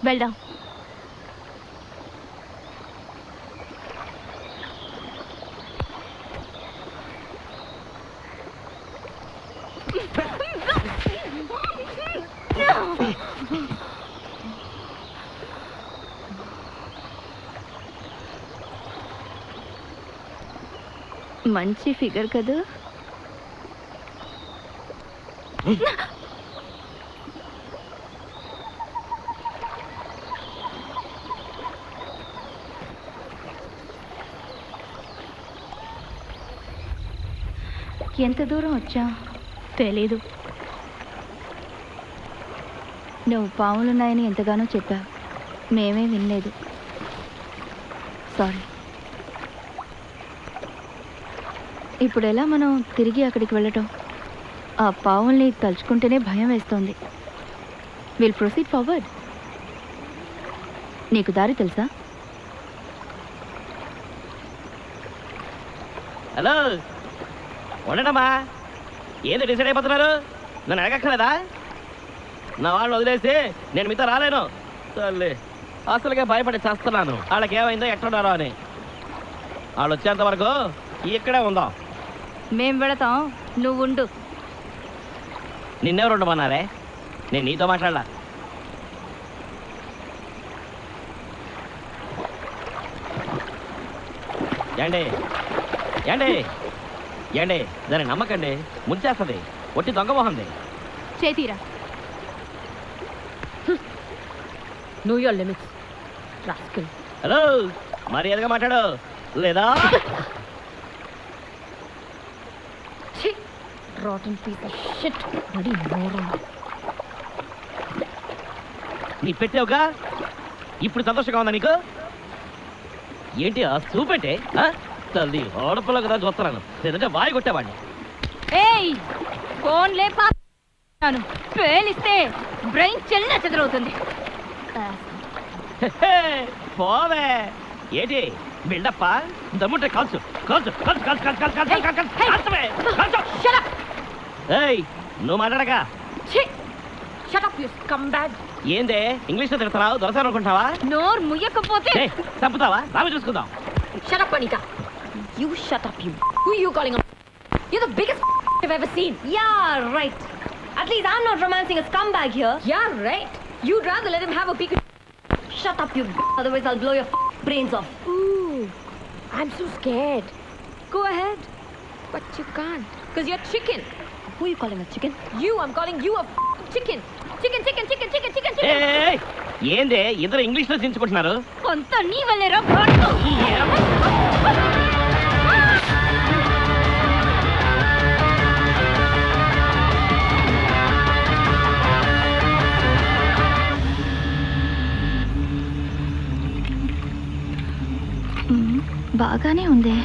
వెళ్దాం. మంచి ఫిగర్ కదా. ఎంత దూరం వచ్చా తెలీదు. నువ్వు పాములున్నాయని ఎంతగానో చెప్పావు, మేమే వినలేదు. సారీ. ఇప్పుడు ఎలా మనం తిరిగి అక్కడికి వెళ్ళటం? ఆ పావుల్ని తలుచుకుంటేనే భయం వేస్తోంది. Will proceed forward. నీకు దారి తెలుసా? హలో, ఉండటమ్మా. ఏదో డిసైడ్ అయిపోతున్నారు? నన్ను అడగక్కలేదా? నా వాళ్ళని వదిలేసి నేను మీతో రాలేను. తల్లి, అసలుగా భయపడి చేస్తున్నాను వాళ్ళకి ఏమైందో ఎట్టున్నారో అని. వాళ్ళు వచ్చేంత వరకు ఇక్కడే ఉందాం. మేం వెళతాం, నువ్వు ఉండు. నిన్నెవరు ఉండమన్నారే? నేను నీతో మాట్లాడలా. ఏండి ఏండి ఏండి, దాన్ని నమ్మకండి, ముంచేస్తుంది. ఒట్టి దొంగ మొహంది. చేతీరా. Know your limits, rascal. Hello, మర్యాదగా మాట్లాడు లేదా? Rotten piece of shit. Bloody moron. నీ పెట్టావుగా, ఇప్పుడు సంతోషంగా ఉందా నీకు? ఏంటి ఆ చూపెట్టే? తల్లి, ఆడపిల్ల కదా చూస్తున్నాను, లేదంటే వాయి కొట్టేవాడిని. ఏయ్, ఫోన్ లేపాను. పేలిస్తే బ్రెయిన్ చెల్లిన చెదరవుతుంది. పోవే. ఏంటి బిల్డప్ప? దమ్ముంటే కాల్చు కాల్చు కాల్చు కాల్చు కాల్చు కాల్చు కాల్చు కాల్చవే కాల్చు. ఏయ్, నువ్వు మాట్లాడక. Shut up, you scumbag. ఏందే ఇంగ్లీష్లో తిడతావు? దొరసాను అనుకుంటావా? నోరు ముయ్యకపోతే చంపుతావా? రావి చూసుకుందాం. Shut up, Anita. You shut up, you. Who are you calling a? You're the biggest I've ever seen. Yeah, right. At least I'm not romancing a scumbag here. Yeah, right. You'd rather let him have a peek at. Shut up, you. Otherwise I'll blow your brains off. Ooh, I'm so scared. Go ahead. But you can't. Because you're chicken. Who are you calling a chicken? You, I'm calling you a chicken. Chicken, chicken, chicken, chicken, chicken, chicken. ఏయ్, ఏందే ఇద్దరు ఇంగ్లీష్లో చించుకుంటున్నారు? కొంత నీ వల్లేరా. బాగానే ఉంది.